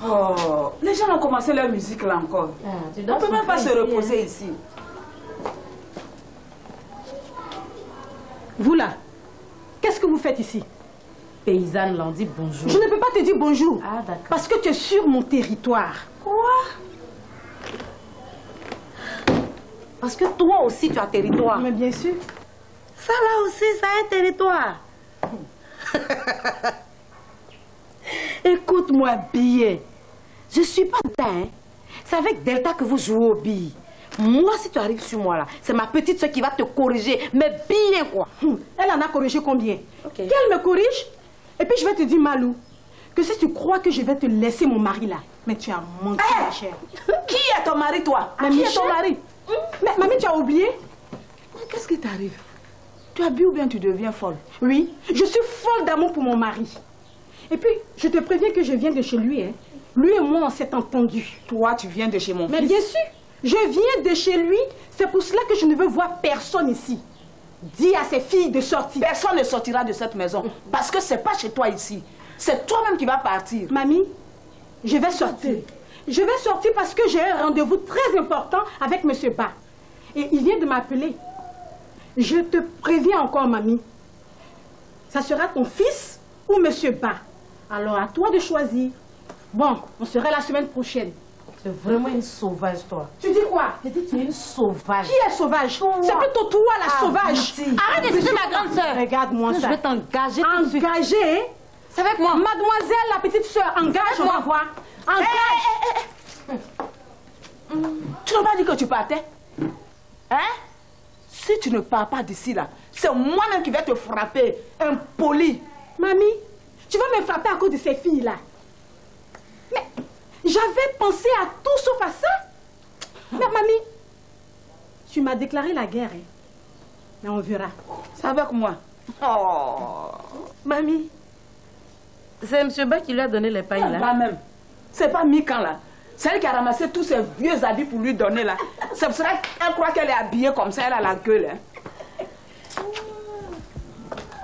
Oh, les gens ont commencé leur musique là encore. On ne peut même pas se reposer ici. Vous là, qu'est-ce que vous faites ici? Paysanne, l'on dit bonjour. Je ne peux pas te dire bonjour. Ah, d'accord. Parce que tu es sur mon territoire. Quoi? Parce que toi aussi, tu as territoire. Mais bien sûr. Ça là aussi, ça a un territoire. Écoute-moi bien. Je suis pas Delta, hein. C'est avec Delta que vous jouez aux billes. Moi, si tu arrives sur moi là, c'est ma petite soeur qui va te corriger. Mais bien quoi. Elle en a corrigé combien? Okay. Qu'elle me corrige? Et puis je vais te dire, Malou, que si tu crois que je vais te laisser mon mari là, mais tu as manqué, ma chère. Qui est ton mari, toi? Qui est ton mari? Mais mamie, tu as oublié? Qu'est-ce qui t'arrive? Tu as bu ou bien tu deviens folle? Oui, je suis folle d'amour pour mon mari. Et puis, je te préviens que je viens de chez lui, hein. Lui et moi, on s'est entendus. Toi, tu viens de chez mon fils? Mais bien sûr, je viens de chez lui. C'est pour cela que je ne veux voir personne ici. Dis à ses filles de sortir. Personne ne sortira de cette maison. Parce que c'est pas chez toi ici. C'est toi-même qui vas partir. Mamie, je vais sortir. Je vais sortir parce que j'ai un rendez-vous très important avec M. Ba. Et il vient de m'appeler. Je te préviens encore, mamie. Ça sera ton fils ou M. Ba. Alors, à toi de choisir. Bon, on sera la semaine prochaine. Tu es vraiment une sauvage, toi. Tu dis quoi? Je dis tu es une sauvage. Qui est sauvage? C'est plutôt toi, la sauvage. Arrête de ma grande soeur. Regarde-moi ça. Je vais t'engager. Engager, hein? C'est avec moi. Mademoiselle, la petite soeur, engage, on va voir. Engage. Tu n'as pas dit que tu partais? Hein? Si tu ne pars pas d'ici là, c'est moi-même qui vais te frapper. Impoli. Mamie, tu vas me frapper à cause de ces filles-là. Mais j'avais pensé à tout sauf à ça. Mais mamie, tu m'as déclaré la guerre, hein? Mais on verra. C'est avec moi. Oh, mamie, c'est M. Ba qui lui a donné les pailles là. Pas même. C'est pas Mikan là. C'est elle qui a ramassé tous ses vieux habits pour lui donner là. C'est pour ça qu'elle croit qu'elle est habillée comme ça, elle a la gueule.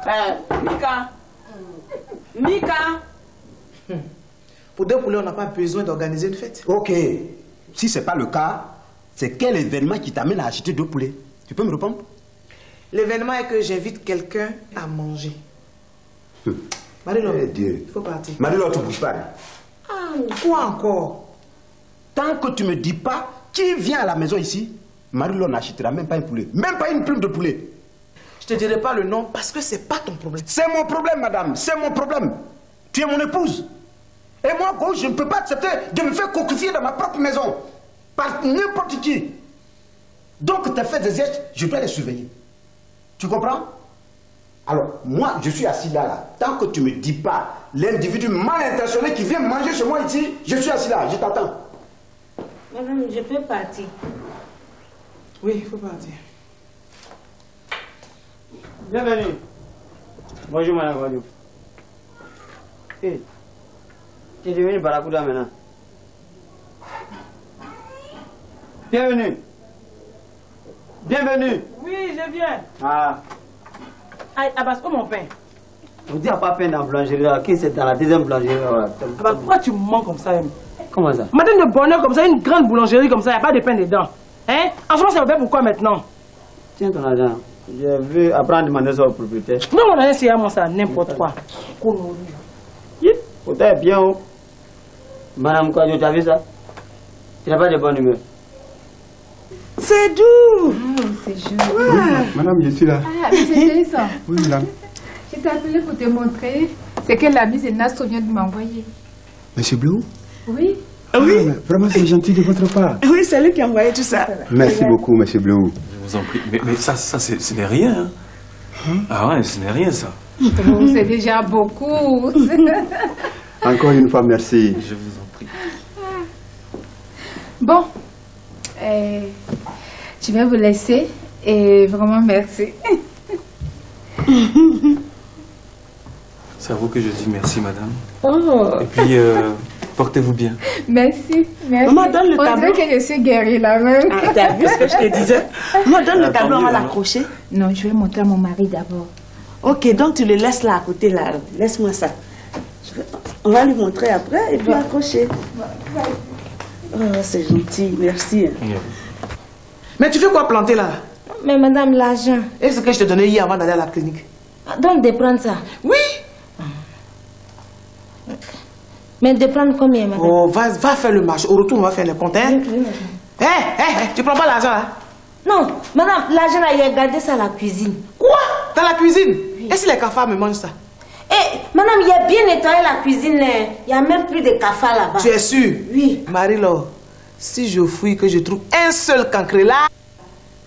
Hein. Mika. Mika. Pour 2 poulets, on n'a pas besoin d'organiser une fête. Ok. Si ce n'est pas le cas, c'est quel événement qui t'amène à acheter 2 poulets? Tu peux me répondre? L'événement est que j'invite quelqu'un à manger. Marie-Laure, il faut partir. Marie-Laure, tu ne bouges pas. Ah, quoi encore? Tant que tu ne me dis pas qui vient à la maison ici, Marie-Laure n'achètera même pas un poulet. Même pas une plume de poulet. Je te dirai pas le nom parce que c'est pas ton problème. C'est mon problème, madame. C'est mon problème. Tu es mon épouse. Et moi, je ne peux pas accepter de me faire coquifier dans ma propre maison. Par n'importe qui. Donc, tes faits et gestes, je dois les surveiller. Tu comprends? Alors, moi, je suis assis là. Tant que tu ne me dis pas l'individu mal intentionné qui vient manger chez moi ici, je suis assis là, je t'attends. Madame, je peux partir. Oui, il faut partir. Bienvenue. Bonjour, madame Guadeloupe. Hey, tu es devenu Barracuda maintenant. Bienvenue. Bienvenue. Oui, je viens. Ah. Aïe, Abbas, où mon pain? On dit à pas peine dans la boulangerie là, qui c'est dans la deuxième boulangerie là. Abbas, pourquoi tu me mens comme ça? Comment ça? Madame de bonheur comme ça, une grande boulangerie comme ça, il n'y a pas de pain dedans. Hein? En ce moment, ça veut faire pourquoi maintenant? Tiens ton argent. Je veux apprendre à demander ça au propriétaire. Non, mon argent, c'est à moi ça, n'importe quoi. Pourtant, est bien haut. Madame Kwadjo, tu as vu ça? Tu n'as pas de bonne humeur. C'est doux. C'est joli. Oui, madame, je suis là. Ah, mais c'est joli ça. Oui, madame. Je t'ai appelé pour te montrer ce que l'ami de Nastro vient de m'envoyer. Monsieur Bleu? Oui. Oui. Ah, vraiment, c'est gentil de votre part. Oui, c'est lui qui a envoyé tout ça. Merci beaucoup, monsieur Bleu. Je vous en prie. Mais ça ce n'est rien. Hein? Ah ouais, ce n'est rien, ça. Oh, c'est déjà beaucoup. Encore une fois, merci. Je vous en prie. Bon, je vais vous laisser et vraiment merci. C'est à vous que je dis merci, madame. Oh. Et puis, portez-vous bien. Merci, merci. Maman, donne le On tableau. dirait que je suis guérie là même. Ah, t'as vu ce que je te disais? Maman, donne le tableau, on va l'accrocher. Non, je vais montrer à mon mari d'abord. Ok, donc tu le laisses là à côté là. Laisse-moi ça. Je vais... On va lui montrer après et puis accrocher. Oh, c'est gentil, merci. Mais tu fais quoi planter là? Mais madame, l'argent. Et ce que je te donnais hier avant d'aller à la clinique? Donc de prendre ça? Oui. Mais de prendre combien, madame? Oh, va faire le marché. Au retour, on va faire le compte. Hein? Tu prends pas l'argent là? Non, madame, l'argent là, il a gardé ça à la cuisine. Quoi? Dans la cuisine? Oui. Et si les cafards me mangent ça? Madame, il a bien nettoyé la cuisine. Il n'y a même plus de cafards là-bas. Tu es sûre? Oui. Marie-Laure, si je fouille que je trouve un seul cancrelat...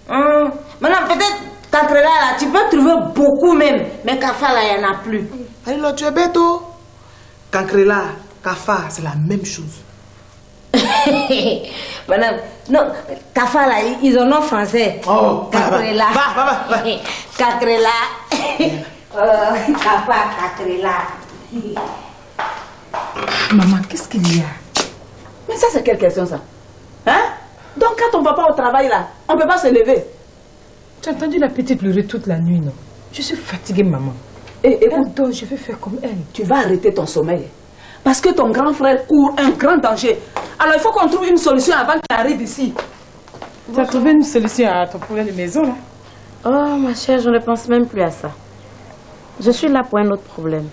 Madame, peut-être cancrelat là, tu peux trouver beaucoup même. Mais cafards là, il n'y en a plus. Marie-Laure, tu es bête, oh? Cancrelat, cafard, c'est la même chose. Madame, non, cafard là, ils ont nom français. Oh, cancrelat. Va. Cancrelat. Cafard, cancrelat. Maman, qu'est-ce qu'il y a? Mais ça, c'est quelle question, ça? Hein? Donc, quand ton papa au travail, là, on ne peut pas se lever. Tu as entendu la petite pleurer toute la nuit, non? Je suis fatiguée, maman. Et écoute, donc, je vais faire comme elle. Tu vas arrêter ton sommeil. Parce que ton grand frère court un grand danger. Alors, il faut qu'on trouve une solution avant qu'il arrive ici. Tu as trouvé une solution à ton problème de maison, là? Oh, ma chère, je ne pense même plus à ça. Je suis là pour un autre problème.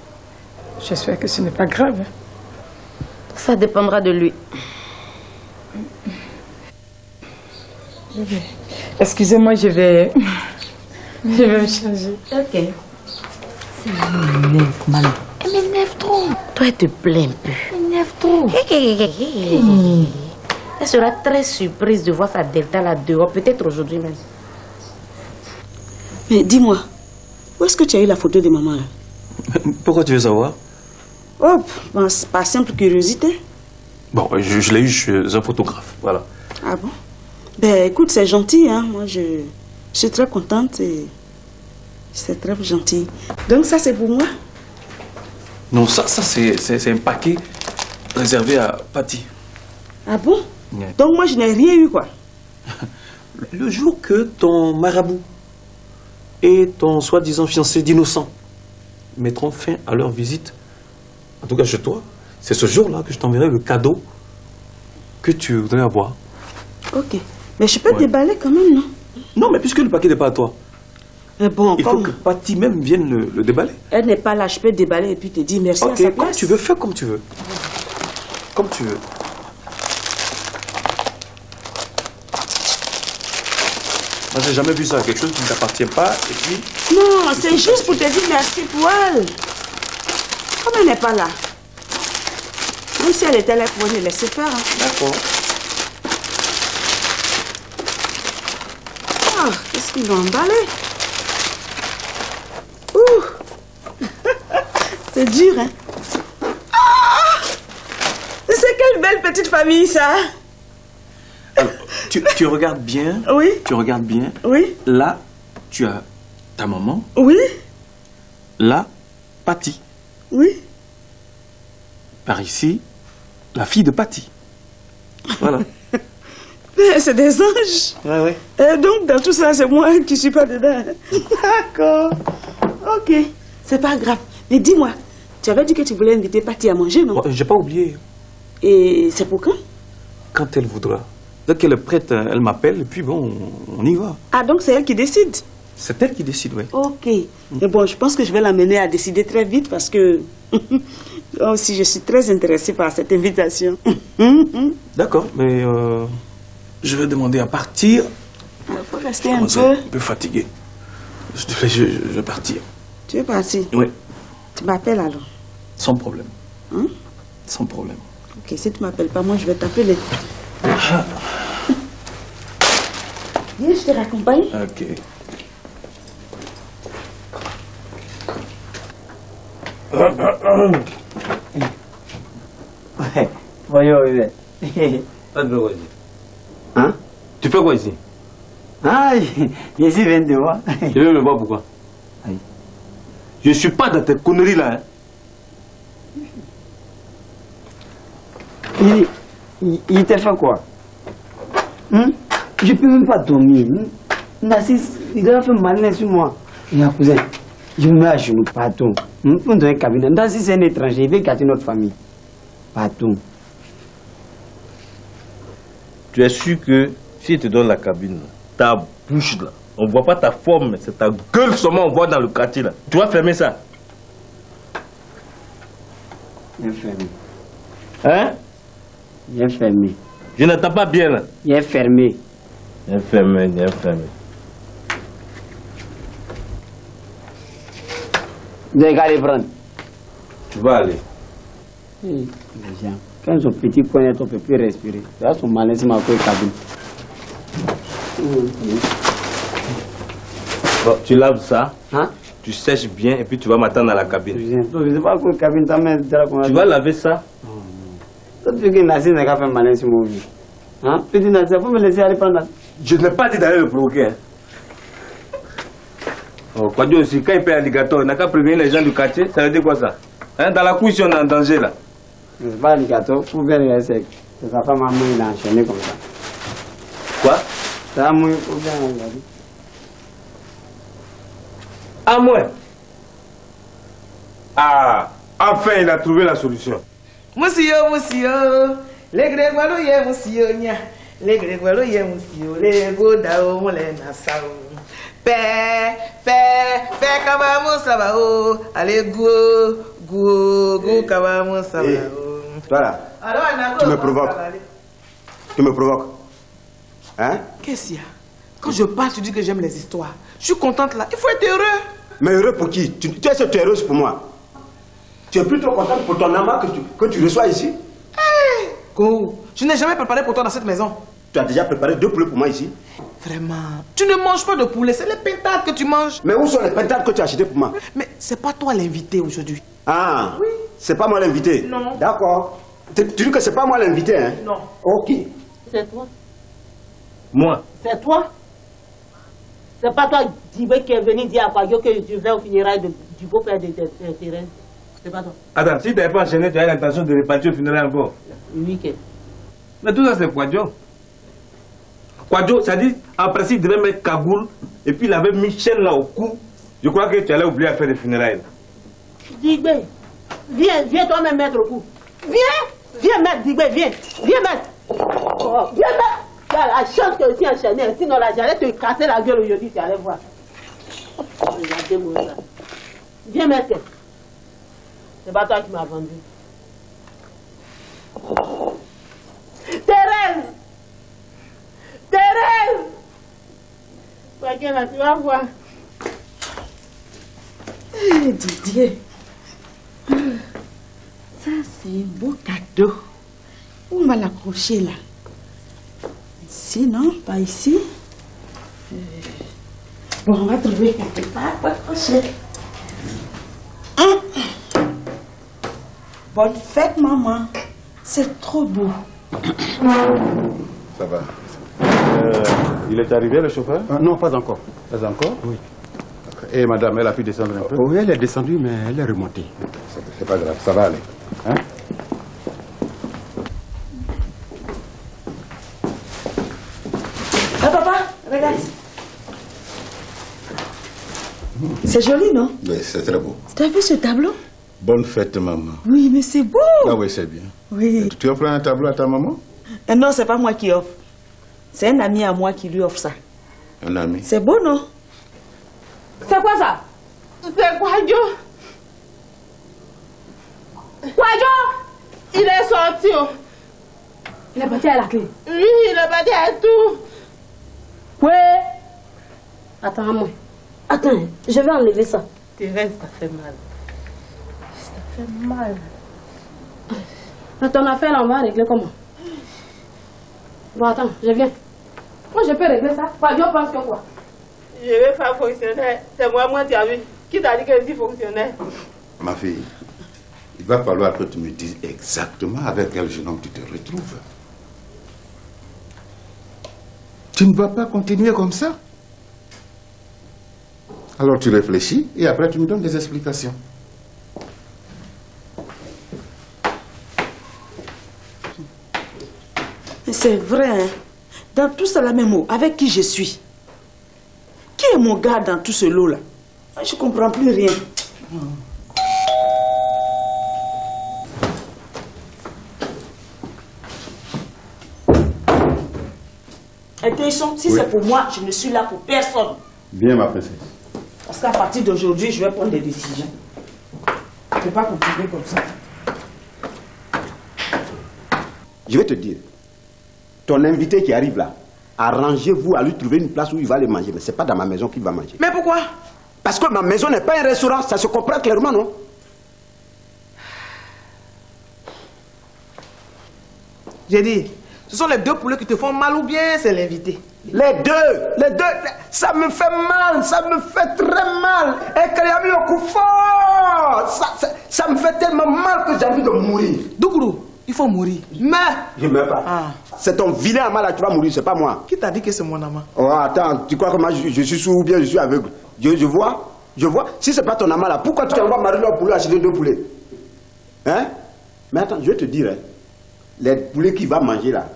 J'espère que ce n'est pas grave. Ça dépendra de lui. Excusez-moi, je vais me changer. Ok. C'est m'énerve, maman. Elle m'énerve trop. Toi, elle te plaît un peu. Elle m'énerve trop. Elle sera très surprise de voir sa Delta là dehors, peut-être aujourd'hui même. Mais dis-moi, où est-ce que tu as eu la photo de maman là? Pourquoi tu veux savoir? Oh, ben, c'est par simple curiosité. Bon, je l'ai eu chez un photographe, voilà. Ah bon? Ben écoute, c'est gentil, hein. Moi, je suis très contente et c'est très gentil. Donc ça, c'est pour moi? Non, ça c'est un paquet réservé à Patty. Ah bon? Yeah. Donc moi, je n'ai rien eu, quoi. Le jour que ton marabout et ton soi-disant fiancé d'innocent mettront fin à leur visite, en tout cas chez toi, c'est ce jour-là que je t'enverrai le cadeau que tu voudrais avoir. Ok. Mais je peux déballer quand même, non? Non, mais puisque le paquet n'est pas à toi, bon, il faut que Patty même vienne le déballer. Elle n'est pas là, je peux déballer et puis te dire merci à sa place. Comme tu veux, fais comme tu veux. Comme tu veux. Moi, j'ai jamais vu ça, quelque chose qui ne t'appartient pas, et puis... Non, c'est juste pour te dire merci pour elle. Comme elle n'est pas là. Même si elle était là pour me laisser faire. Hein. D'accord. Ah, qu'est-ce qu'ils vont emballer? Ouh. C'est dur, hein? Ah! C'est quelle belle petite famille, ça? Alors, tu regardes bien. Oui. Tu regardes bien. Oui. Là, tu as ta maman. Oui. Là, Patty. Oui. Par ici, la fille de Patty. Voilà. C'est des anges. Ouais, ouais. Et donc, dans tout ça, c'est moi qui suis pas dedans. D'accord. Ok. C'est pas grave. Mais dis-moi, tu avais dit que tu voulais inviter Patty à manger, non? J'ai pas oublié. Et c'est pour quand? Quand elle voudra. Dès qu'elle est prête, elle m'appelle et puis bon, on y va. Ah, donc c'est elle qui décide? C'est elle qui décide, oui. Ok. Mais bon, je pense que je vais l'amener à décider très vite parce que aussi je suis très intéressée par cette invitation. D'accord, mais je vais demander à partir. Il faut rester un peu fatigué. S'il te plaît, je vais partir. Tu veux partir? Oui. Tu m'appelles alors? Sans problème. Hein? Sans problème. Ok, si tu m'appelles pas, moi je vais t'appeler. Viens, je te raccompagne. Ok. Ouais, voyons, bébé. Pas de quoi ici. Hein? Tu fais quoi ici? Ah, je viens de voir. Je viens me voir pourquoi? Je suis pas dans tes conneries là. Hein? Il t'a fait quoi? Hein? Je peux même pas dormir. Nassis, il a fait malin sur moi. Et un cousin, Je me mets à genoux, pardon. Nous dans un cabinet. Si c'est un étranger, il veut gâter notre famille. Pardon. Tu es sûr que si je te donne la cabine, ta bouche là, on ne voit pas ta forme, c'est ta gueule seulement on voit dans le quartier là. Tu vas fermer ça? Il est fermé. Hein? Il est fermé. Je n'entends pas bien là. Il est fermé. Il est fermé, il est fermé. Vous avez qu'à les prendre. Tu vas aller. Les gens, quand ils ont petit point net, on ne peut plus respirer. Là, son malin, c'est ma cabine. Bon, tu laves ça, hein? Tu sèches bien et puis tu vas m'attendre à la cabine. Je ne sais pas quoi cabine, tu vas laver ça? Toi, tu veux que Nassim n'a qu'à faire malin sur mon vie. Hein? Petit Nassim, il faut me laisser aller prendre. Je n'ai pas dit d'aller le provoquer. Hein. Oh, Quadio aussi, quand il paye alligator, il n'a qu'à prévenir les gens du quartier. Ça veut dire quoi ça? Hein? Dans la couche, on est en danger là. C'est pas alligator, il faut faire les secs. C'est sa femme à moi, il a enchaîné comme ça. Quoi? C'est à moi, il faut faire un gars. À moi? Ah, enfin il a trouvé la solution. Monsieur, les Grégoire, monsieur, les Grégoire, monsieur, les Godao, les Nassau. Père, comment ça va? Allez, go, comment ça va? Toi là, tu me provoques. Tu me provoques. Hein? Qu'est-ce qu'il y a? Quand je parle, tu dis que j'aime les histoires. Je suis contente là. Il faut être heureux. Mais heureux pour qui? Tu es heureuse pour moi. Tu es plutôt contente pour ton amant que tu reçois ici? Hey, je n'ai jamais préparé pour toi dans cette maison. Tu as déjà préparé 2 poulets pour moi ici? Vraiment? Tu ne manges pas de poulet, c'est les pintades que tu manges. Mais où sont les pintades que tu as achetées pour moi? Mais c'est pas toi l'invité aujourd'hui. Ah, oui. C'est pas moi l'invité? Non. D'accord. Tu dis que c'est pas moi l'invité, hein? Non. Ok. C'est toi. Moi? C'est toi. C'est pas toi, Dibé, qui est venu dire à Quadio que tu viens au funérailles du beau-père de Thérèse. C'est pas toi. Attends, si tu n'avais pas enchaîné, tu as l'intention de repartir au funérailles encore? Oui, que. Mais tout ça, c'est Quadio. Quadio, ça dit, en principe, il devait mettre cagoule, et puis il avait mis chaîne là au cou. Je crois que tu allais oublier à faire les funérailles. Dibé, viens toi-même mettre au cou. Viens mettre, Dibé, viens mettre. Oh, viens mettre. Tu as la chance que tu es enchaîné, sinon là, j'allais te casser la gueule aujourd'hui, tu allais voir. Regardez-moi ça. Viens mettre. C'est pas toi qui m'as vendu. Thérèse! Regarde là, tu vas voir. Didier. Ça, c'est un beau cadeau. Où on va l'accrocher là? Ici, non? Pas ici. Bon, on va trouver quelque part pour accrocher. Bonne fête, maman. C'est trop beau. Ça va. Il est arrivé, le chauffeur? Non, pas encore. Pas encore? Oui. Et madame, elle a pu descendre un peu? Oui, elle est descendue, mais elle est remontée. C'est pas grave, ça va aller. Hein? Ah, papa, regarde. C'est joli, non? Oui, c'est très beau. Tu as vu ce tableau? Bonne fête, maman. Oui, mais c'est beau. Ah oui, c'est bien. Oui. Tu offres un tableau à ta maman? Non, c'est pas moi qui offre. C'est un ami à moi qui lui offre ça. Un ami? C'est beau, non? C'est quoi ça? C'est Quadio. Quadio! Il est sorti. Il est parti à la clé. Oui, il est parti à tout. Oui. Attends-moi. Attends, je vais enlever ça. Thérèse, ça fait mal. Ça fait mal. Mais ton affaire, là, on va régler comment? Bon, attends, je viens. Moi, je peux régler ça. Quadio pense que quoi? Je vais faire fonctionnaire. C'est moi, tu as vu. Qui t'a dit que je suis fonctionnaire? Ma fille, il va falloir que tu me dises exactement avec quel jeune homme tu te retrouves. Tu ne vas pas continuer comme ça. Alors tu réfléchis et après tu me donnes des explications. C'est vrai, hein? Dans tout ça, la même mot, avec qui je suis? Qui est mon gars dans tout ce lot-là? Je comprends plus rien. Attention, si c'est pour moi, je ne suis là pour personne. Bien, ma princesse. Parce qu'à partir d'aujourd'hui, je vais prendre des décisions. Je ne peux pas continuer comme ça. Je vais te dire, ton invité qui arrive là, arrangez-vous à lui trouver une place où il va aller manger. Mais ce n'est pas dans ma maison qu'il va manger. Mais pourquoi? Parce que ma maison n'est pas un restaurant, ça se comprend clairement, non? J'ai dit, ce sont les deux poulets qui te font mal ou bien c'est l'invité? Les deux, ça me fait mal, ça me fait très mal. Et quand il a mis le coup fort, ça me fait tellement mal que j'ai envie de mourir. Dougourou, il faut mourir. Mais... Je ne meurs pas. Ah. C'est ton vilain Ama là, tu vas mourir, c'est pas moi. Qui t'a dit que c'est mon Ama? Oh, attends, tu crois que moi je suis sourd ou bien je suis aveugle? Je vois. Si c'est pas ton Ama là, pourquoi tu envoies Marie-Laure poulet acheter 2 poulets? Hein? Mais attends, je vais te dire, hein, les poulets qu'il va manger là,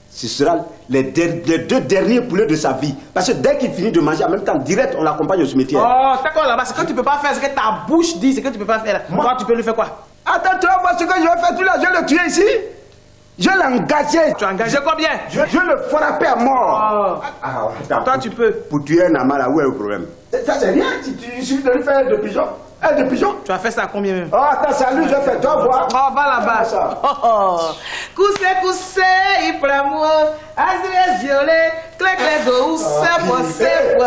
ce sera les 2 derniers poulets de sa vie. Parce que dès qu'il finit de manger, en même temps, direct, on l'accompagne au cimetière. Oh, d'accord là-bas, ce que tu peux pas faire, c'est que ta bouche dit, ce que tu peux pas faire. Moi, tu peux lui faire quoi? Attends, tu vas voir ce que je vais faire. Tu là, je vais le tuer ici. Je l'ai engagé. Tu as engagé combien? Je le frapper à mort. Oh. Attends, toi, tu peux. Pour tuer un Ama là, où est le problème? Ça, c'est rien. Il suffit de lui faire de pigeon. De pigeon. Tu as fait ça à combien même? Oh, attends, c'est à lui, je vais faire. Tu vas voir. Oh, va là-bas. Oh. Coussé, il prend l'amour. Azré, violet, clé, go, c'est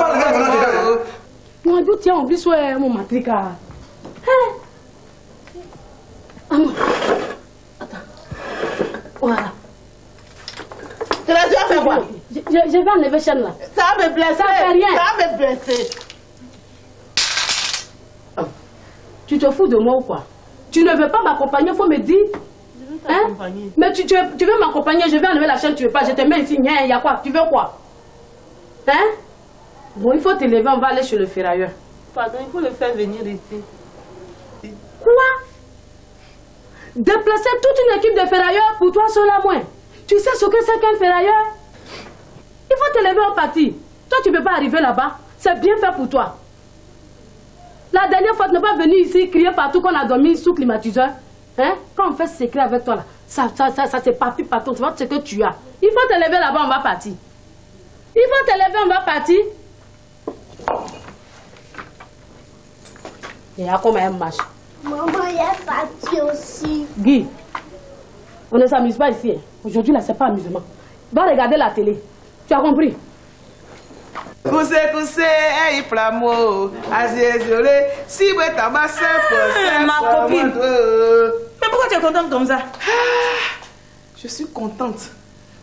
Mon Dieu, tiens, en plus, ouais, mon matrica. Maman. Attends. Voilà. Tu vas faire quoi? Je vais enlever chaîne là. Ça va me blesser. Ça fait rien. Ça va me blesser. Tu te fous de moi ou quoi? Tu ne veux pas m'accompagner, il faut me dire. Hein? Mais tu veux m'accompagner, je vais enlever la chaîne, tu veux pas, je te mets ici, il y a quoi? Tu veux quoi? Hein? Bon, il faut te lever, on va aller chez le ferrailleur. Pardon, il faut le faire venir ici. Quoi? Déplacer toute une équipe de ferrailleurs pour toi seul à moins. Tu sais ce que c'est qu'un ferrailleur? Il faut te lever en partie. Toi, tu ne peux pas arriver là-bas. C'est bien fait pour toi. La dernière fois, tu n'es pas venu ici crier partout qu'on a dormi sous climatiseur. Hein? Quand on fait secret avec toi, là, ça s'est parti partout. Tu vois ce que tu as. Il faut te lever là-bas, on va partir. Il faut te lever, on va partir. Et là, comment elle marche? Maman, il est parti aussi. Guy, on ne s'amuse pas ici. Aujourd'hui, là, c'est pas amusement. Va regarder la télé. Tu as compris? Coussé, il prend l'amour. Azré, violet, si vous êtes en bas, c'est ma copine. Mais pourquoi tu es contente comme ça? Je suis contente.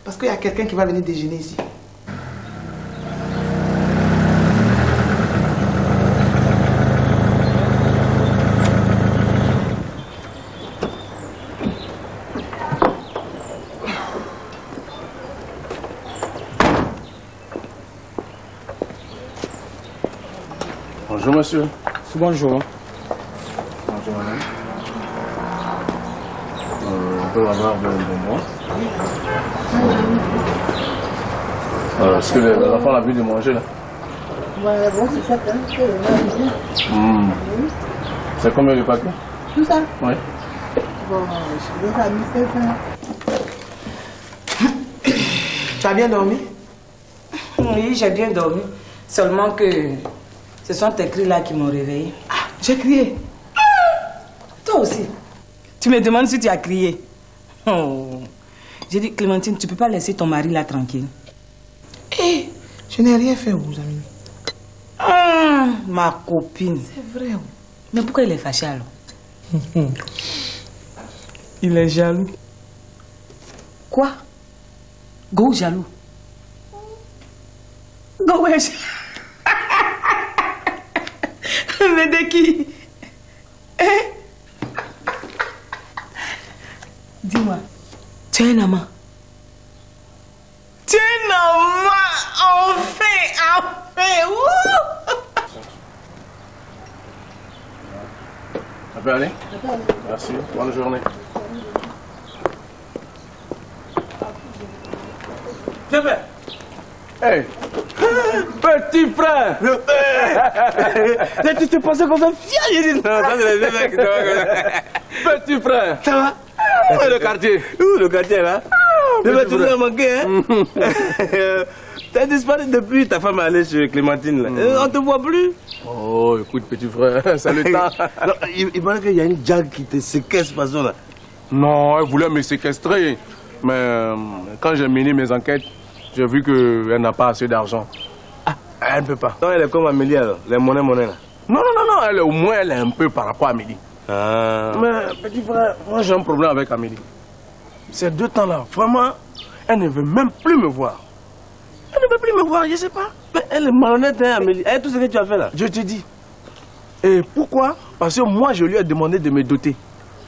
Parce qu'il y a quelqu'un qui va venir déjeuner ici. Bonjour monsieur. Bonjour. Bonjour madame. On peut avoir de moi. Est-ce que les enfants ont envie de manger là? Ouais, bon, c'est ça, C'est combien le paquet? Tout ça? Oui. Bon, je vais ramener ça. Tu as bien dormi? Oui, j'ai bien dormi. Seulement que ce sont tes cris là qui m'ont réveillé. Ah, j'ai crié. Toi aussi. Tu me demandes si tu as crié. Oh. J'ai dit, Clémentine, tu peux pas laisser ton mari là tranquille. Eh, je n'ai rien fait, vous amis. Ma copine. C'est vrai. Mais pourquoi il est fâché alors? Il est jaloux. Quoi? Go jaloux? Go ouais. Mais de qui? Dis-moi, tu es un amant? Tu es un amant? Enfin! Ça peut aller? Merci. Bonne journée. Je vais. Hey! Petit frère. Tu pensais qu'on fait fier? J'ai dit non, ça c'est les mecs. Petit frère. Ça va? Où est le quartier? Où le quartier là? Tu m'as manqué, hein? T'as disparu depuis ta femme est allée chez Clémentine là. On te voit plus. Oh, écoute, petit frère, c'est le temps. Alors, il paraît qu'il y a une jag qui te séquestre façon là. Non, elle voulait me séquestrer. Mais quand j'ai mené mes enquêtes, j'ai vu qu'elle n'a pas assez d'argent. Ah, elle ne peut pas. Non, elle est comme Amélie alors, les monnaies là. Non, elle est, au moins elle est un peu par rapport à Amélie. Ah. Mais petit frère, moi j'ai un problème avec Amélie. Ces 2 temps-là, vraiment, elle ne veut même plus me voir. Elle ne veut plus me voir, je ne sais pas. Mais elle est malhonnête, hein, Amélie. Elle, tout ce que tu as fait là. Je te dis. Et pourquoi? Parce que moi, je lui ai demandé de me doter.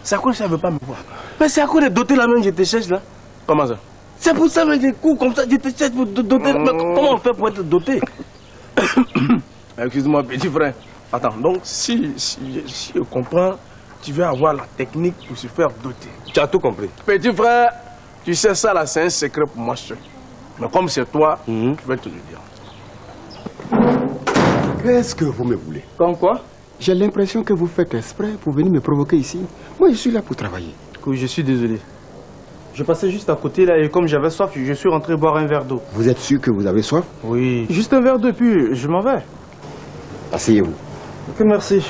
C'est à cause qu'elle ne veut pas me voir. Mais c'est à cause de doter la même que je te cherche là. Comment ça? C'est pour ça que j'ai cours comme ça, je te cherche pour te doter. Mais comment on fait pour être doté? Excuse-moi, petit frère. Attends, donc si je comprends, tu veux avoir la technique pour se faire doter. Tu as tout compris. Petit frère, tu sais ça là, c'est un secret pour moi seul. Mais comme c'est toi, je vais te le dire. Qu'est-ce que vous me voulez? Comme quoi? J'ai l'impression que vous faites exprès pour venir me provoquer ici. Moi, je suis là pour travailler. Je suis désolé. Je passais juste à côté là et comme j'avais soif, je suis rentré boire un verre d'eau. Vous êtes sûr que vous avez soif? Oui. Juste un verre d'eau puis je m'en vais. Asseyez-vous. Ok, merci.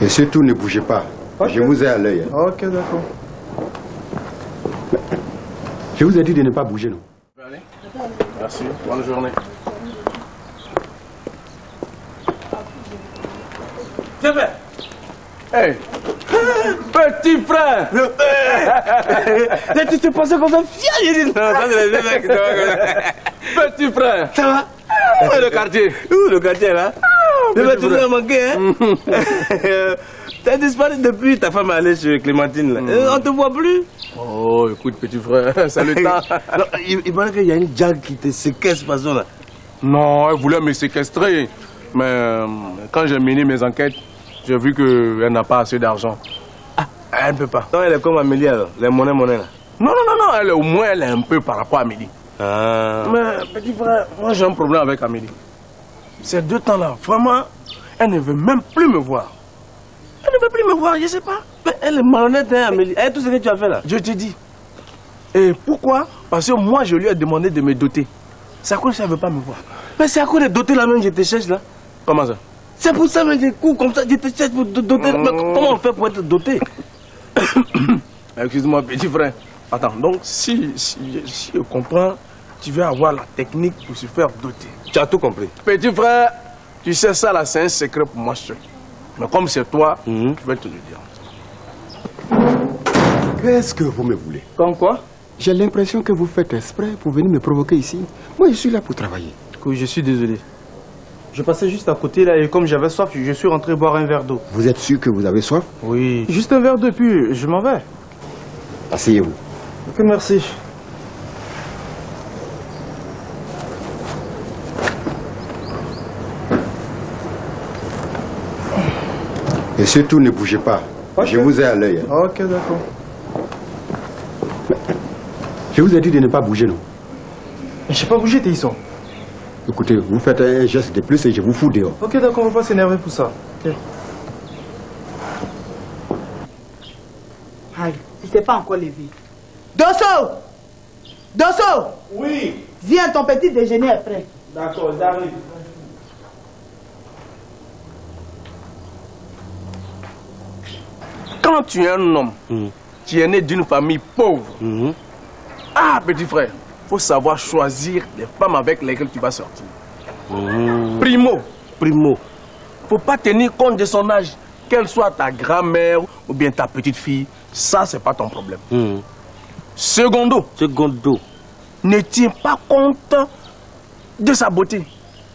Et surtout, ne bougez pas. Okay. Je vous ai à l'œil. Ok, d'accord. Je vous ai dit de ne pas bouger, non? Allez. Merci. Bonne journée. Hey! Petit frère! Tu pensais qu'on fait fier? J'ai dit non, ça c'est les mecs. Petit frère! Ça va? Où est le quartier? Où le quartier là? Tu m'as manqué, hein? T'as disparu depuis ta femme est allée chez Clémentine là. On te voit plus. Oh, écoute, petit frère, c'est le temps. Alors, il paraît qu'il y a une jag qui te séquestre façon là. Non, elle voulait me séquestrer. Mais quand j'ai mené mes enquêtes, j'ai vu qu'elle n'a pas assez d'argent. Ah, elle ne peut pas. Non, elle est comme Amélie alors, les monnaies là. Non, elle est, au moins elle est un peu par rapport à Amélie. Ah. Mais petit frère, moi j'ai un problème avec Amélie. Ces 2 temps-là, vraiment, elle ne veut même plus me voir. Elle ne veut plus me voir, je ne sais pas. Mais elle est malhonnête, hein, Amélie. Elle, tout ce que tu as fait là. Je te dis. Et pourquoi? Parce que moi je lui ai demandé de me doter. C'est à cause qu'elle ne veut pas me voir. Mais c'est à cause de doter la même que je te cherche là. Comment ça? C'est pour ça que j'ai cours comme ça, je te cherche pour te doter. Mais comment on fait pour être doté? Excuse-moi, petit frère. Attends, donc si je comprends, tu veux avoir la technique pour se faire doter. Tu as tout compris. Petit frère, tu sais ça là, c'est un secret pour moi seul. Mais comme c'est toi, je vais te le dire. Qu'est-ce que vous me voulez? Comme quoi? J'ai l'impression que vous faites exprès pour venir me provoquer ici. Moi, je suis là pour travailler. Je suis désolé. Je passais juste à côté là et comme j'avais soif, je suis rentré boire un verre d'eau. Vous êtes sûr que vous avez soif? Oui. Juste un verre d'eau puis je m'en vais. Asseyez-vous. Ok, merci. Et surtout, ne bougez pas. Okay. Je vous ai à l'œil. Ok, d'accord. Je vous ai dit de ne pas bouger, non? Je n'ai pas bougé, Théisson. Écoutez, vous faites un geste de plus et je vous fous dehors. Ok, d'accord, on va pas s'énerver pour ça. Okay. Aïe, il s'est pas encore levé. Dosso! Dosso! Oui. Viens, ton petit déjeuner est prêt. D'accord, j'arrive. Quand tu es un homme, tu es né d'une famille pauvre. Ah, petit frère, il faut savoir choisir les femmes avec lesquelles tu vas sortir. Primo. Faut pas tenir compte de son âge, qu'elle soit ta grand-mère ou bien ta petite fille. Ça, c'est pas ton problème. Secondo. Ne tiens pas compte de sa beauté.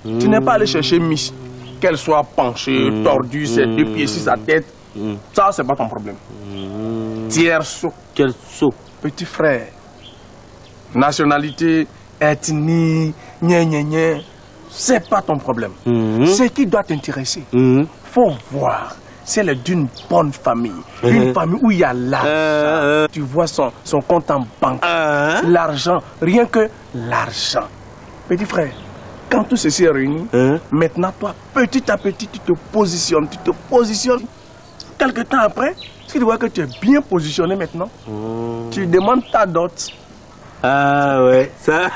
Tu n'es pas allé chercher Miss, qu'elle soit penchée, tordue, ses 2 pieds sur sa tête. Ça, c'est pas ton problème. Tierso. Quel saut? Petit frère. Nationalité, ethnie, c'est pas ton problème. Ce qui doit t'intéresser, faut voir si elle est d'une bonne famille, une famille où il y a l'argent, tu vois son compte en banque, l'argent, rien que l'argent. Petit frère, quand tout ceci est réuni, maintenant toi, petit à petit, tu te positionnes. Quelque temps après, si tu vois que tu es bien positionné maintenant, tu demandes ta dot. Ah ouais, ça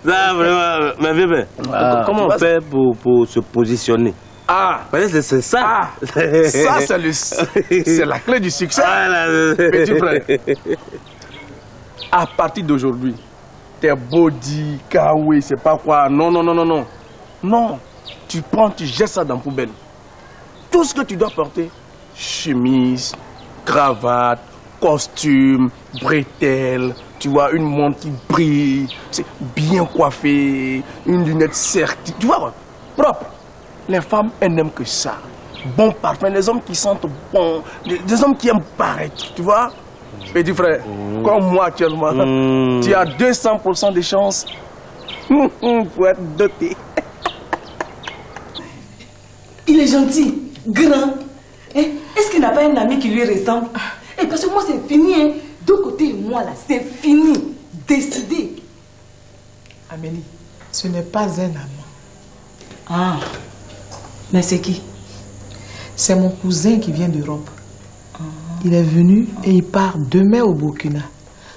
vraiment, mais bébé, comment on fait pour se positionner? C'est ça. Ça, c'est la clé du succès. Petit frère, à partir d'aujourd'hui, tes body, kawaii, c'est pas quoi. Non. Non, tu prends, tu jettes ça dans la poubelle. Tout ce que tu dois porter, chemise, cravate, costume, bretelles, tu vois, une montre qui brille, c'est bien coiffé, une lunette sertie, tu vois, propre. Les femmes, elles n'aiment que ça. Bon parfum, les hommes qui sentent bon, des hommes qui aiment paraître, tu vois. Petit frère, comme moi actuellement, tu as 200% de chances pour être doté. Il est gentil, grand. Est-ce qu'il n'a pas un ami qui lui ressemble? Parce que moi, c'est fini. Hein. De côté, moi, là, c'est fini. Décidé. Amélie, ce n'est pas un amant. Ah, mais c'est qui? C'est mon cousin qui vient d'Europe. Il est venu et il part demain au Burkina.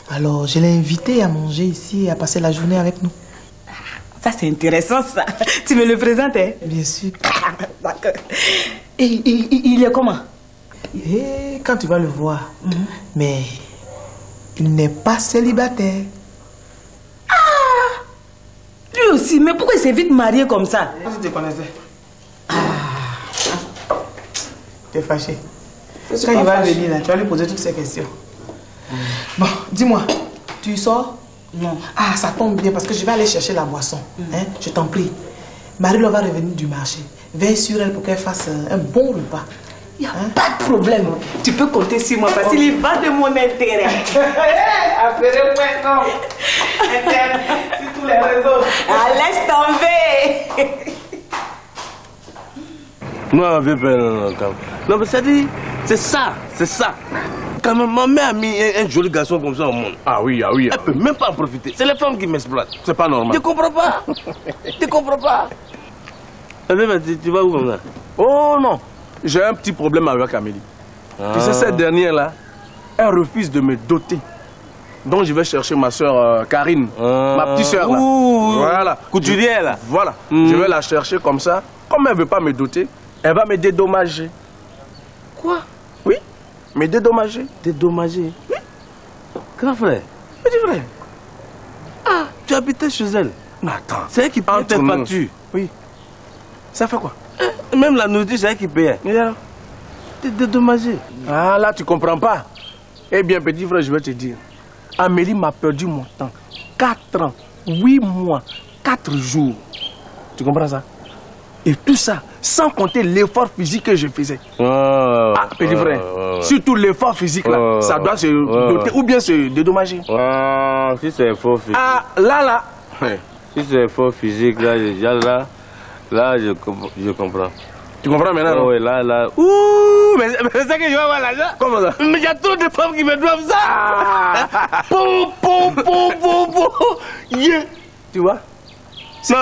Alors, je l'ai invité à manger ici et à passer la journée avec nous. Ça, c'est intéressant, ça. Tu me le présentes, hein? Bien sûr. D'accord. Et il est comment? Et quand tu vas le voir, mais il n'est pas célibataire. Ah! Lui aussi, mais pourquoi il s'est vite marié comme ça? Si tu te connaissais. Tu es fâché. Quand il va venir là, tu vas lui poser toutes ces questions. Bon, dis-moi, tu sors? Non. Ah, ça tombe bien parce que je vais aller chercher la boisson. Hein? Je t'en prie. Marie-Laure va revenir du marché. Veille sur elle pour qu'elle fasse un bon repas. Il n'y a pas de problème. Tu peux compter sur moi parce qu'il va de mon intérêt. Appelez-moi, non. Intérêt sur tous les réseaux. Ah, laisse tomber. Non, non, mais ça dit, c'est ça. Quand ma mère a mis un joli garçon comme ça au monde. Ah oui. Elle peut même pas en profiter. C'est les femmes qui m'exploitent. C'est pas normal. Tu comprends pas? Tu vas où comme ça? Oh non, j'ai un petit problème avec Amélie. Tu sais, cette dernière-là, elle refuse de me doter. Donc je vais chercher ma soeur Karine, ma petite soeur là. Voilà. Couturière là. Voilà. Je vais la chercher comme ça. Comme elle ne veut pas me doter, elle va me dédommager. Quoi? Oui, me dédommager. Dédommager? Oui. Grand frère. Petit frère. Ah, tu habitais chez elle? Mais attends. C'est elle qui paye tes factures? Oui. Ça fait quoi? Même la nourriture, c'est elle qui paye. Et alors? T'es dédommagé. Ah là, tu comprends pas. Eh bien, petit frère, je vais te dire. Amélie m'a perdu mon temps. 4 ans, 8 mois, 4 jours. Tu comprends ça? Et tout ça, sans compter l'effort physique que je faisais. Petit frère, surtout l'effort physique là, ça doit se doter ou bien se dédommager. Si c'est effort physique. Ah, là. Si c'est effort physique là, là, je comprends. Tu comprends maintenant? Oui, là. Ouh, mais c'est que je vais avoir l'argent. Comment ça? Mais il y a trop de femmes qui me doivent ça. Yeah. Tu vois? Non,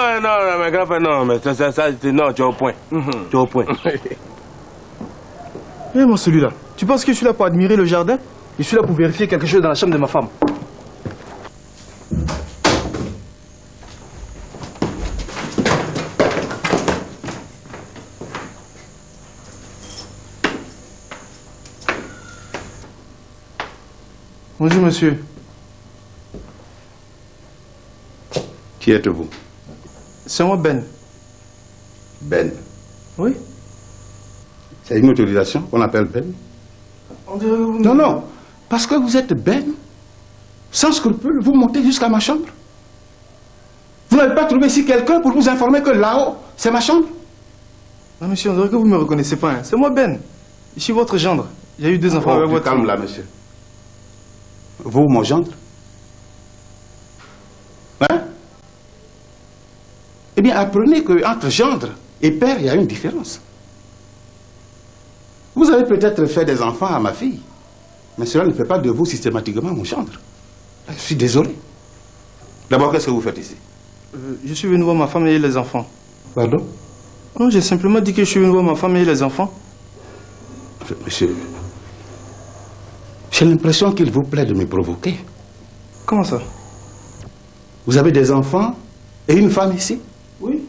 mais grand frère, non, mais ça, non, tu es au point. Tu es au point. Eh, moi, celui-là, tu penses que je suis là pour admirer le jardin? Je suis là pour vérifier quelque chose dans la chambre de ma femme. Bonjour, monsieur. Qui êtes-vous? C'est moi, Ben. Ben? Oui. C'est une autorisation qu'on appelle Ben? Non. Parce que vous êtes Ben, sans scrupule, vous montez jusqu'à ma chambre. Vous n'avez pas trouvé ici quelqu'un pour vous informer que là-haut, c'est ma chambre? Non, monsieur, on dirait que vous ne me reconnaissez pas. Hein. C'est moi, Ben. Je suis votre gendre. J'ai eu 2 enfants avec votre... Calme là, monsieur. Vous, mon gendre? Hein? Eh bien, apprenez qu'entre gendre et père, il y a une différence. Vous avez peut-être fait des enfants à ma fille, mais cela ne fait pas de vous systématiquement mon gendre. Je suis désolé. D'abord, qu'est-ce que vous faites ici? Je suis venu voir ma femme et les enfants. Pardon? Non, j'ai simplement dit que je suis venu voir ma femme et les enfants. Monsieur, j'ai l'impression qu'il vous plaît de me provoquer. Comment ça? Vous avez des enfants et une femme ici? Oui.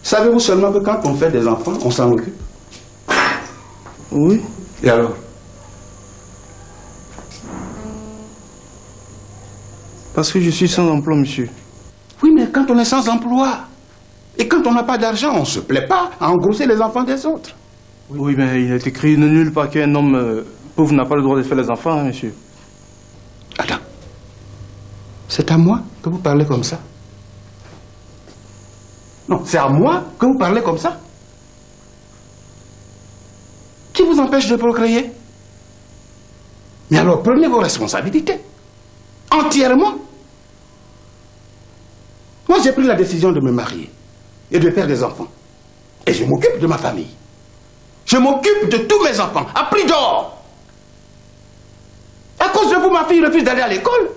Savez-vous seulement que quand on fait des enfants, on s'en occupe? Oui. Et alors? Parce que je suis sans emploi, monsieur. Oui, mais quand on est sans emploi, et quand on n'a pas d'argent, on ne se plaît pas à engrosser les enfants des autres. Oui, mais il est écrit nulle part qu'un homme pauvre n'a pas le droit de faire les enfants, hein, monsieur. Attends. C'est à moi que vous parlez comme ça? Non, c'est à moi que vous parlez comme ça? Qui vous empêche de procréer? Mais alors prenez vos responsabilités. Entièrement. Moi j'ai pris la décision de me marier et de faire des enfants. Et je m'occupe de ma famille. Je m'occupe de tous mes enfants, à prix d'or. À cause de vous, ma fille refuse d'aller à l'école.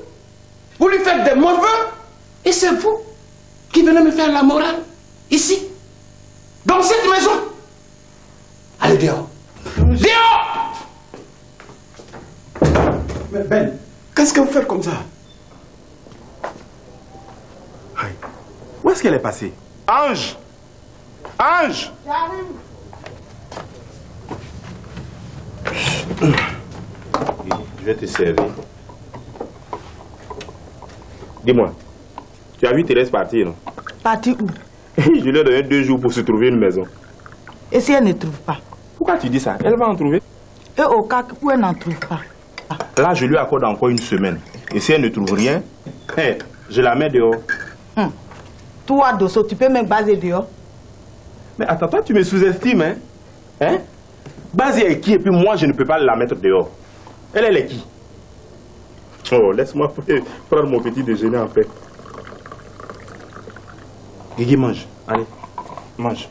Vous lui faites des mauvais. Et c'est vous qui venez me faire la morale, ici, dans cette maison. Allez dehors. Dehors! Mais Ben, qu'est-ce que vous faites comme ça? Où est-ce qu'elle est passée? Ange! Ange! Je vais te servir. Dis-moi, tu as vu Thérèse partir, non? Partir où? Je lui ai donné 2 jours pour se trouver une maison. Et si elle ne trouve pas? Pourquoi tu dis ça? Elle va en trouver. Et au cas où elle n'en trouve pas? Là, je lui accorde encore 1 semaine. Et si elle ne trouve rien, je la mets dehors. Toi, Dosso, tu peux même baser dehors? Mais attends, toi, tu me sous-estimes, hein? Hein? Baser est qui? Et puis moi, je ne peux pas la mettre dehors. Elle est qui? Oh, laisse-moi prendre mon petit déjeuner en paix. Guigui, mange. Allez, mange.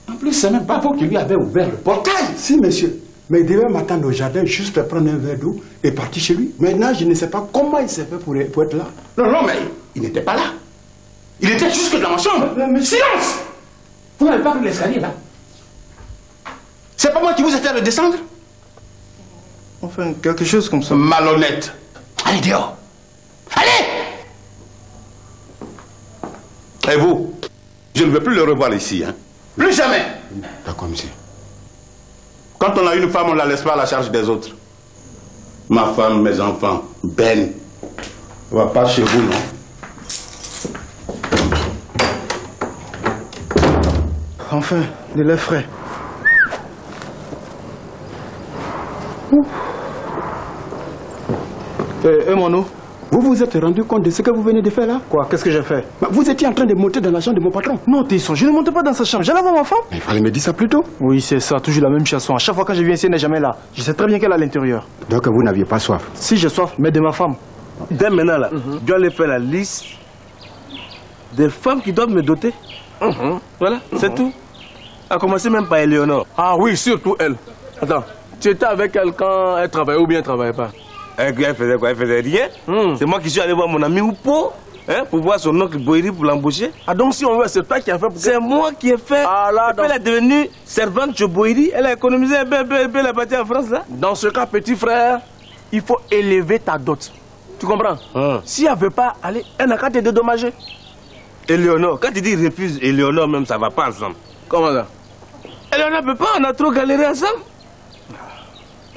En plus, c'est même pas vous qui lui avez ouvert le portail. Si, monsieur. Mais il devait m'attendre au jardin, juste prendre un verre d'eau et partir chez lui. Maintenant, je ne sais pas comment il s'est fait pour être là. Non, mais il n'était pas là. Il était jusque dans ma chambre. Mais silence! Vous n'avez pas vu l'escalier, là? C'est pas moi qui vous ai fait le descendre? Enfin, quelque chose comme ça. Malhonnête. Allez dehors. Allez! Et vous, je ne veux plus le revoir ici, hein? Plus jamais! D'accord, monsieur. Quand on a une femme, on ne la laisse pas à la charge des autres. Ma femme, mes enfants, Ben. On va pas chez vous, non? Enfin, de lait frais. Mon eau. Vous vous êtes rendu compte de ce que vous venez de faire là? Quoi? Qu'est-ce que j'ai fait? Vous étiez en train de monter dans la chambre de mon patron. Non, Tesson, je ne monte pas dans sa chambre. J'allais voir ma femme. Mais il fallait me dire ça plus tôt. Oui, c'est ça, toujours la même chanson. À chaque fois que je viens ici, elle n'est jamais là. Je sais très bien qu'elle est à l'intérieur. Donc vous n'aviez pas soif? Si, j'ai soif, mais de ma femme. Dès maintenant, là, je dois aller faire la liste des femmes qui doivent me doter. Voilà, c'est tout. À commencer même par Éléonore. Ah oui, surtout elle. Attends, tu étais avec elle quand elle travaillait ou bien elle ne travaillait pas? Elle faisait quoi? Elle faisait rien. C'est moi qui suis allé voir mon ami Oupo, pour voir son oncle Boiri pour l'embaucher. Ah donc si on veut, c'est toi qui as fait pour... C'est moi qui ai fait. Ah là, elle est devenue servante chez Boiri. Elle a économisé un peu la partie en France là. Dans ce cas, petit frère, il faut élever ta dot. Tu comprends? Si elle ne veut pas aller, elle n'a qu'à te dédommager. Éléonore, quand tu dis refuse Éléonore même, ça va pas ensemble. Comment ça? Éléonore ne peut pas, on a trop galéré ensemble.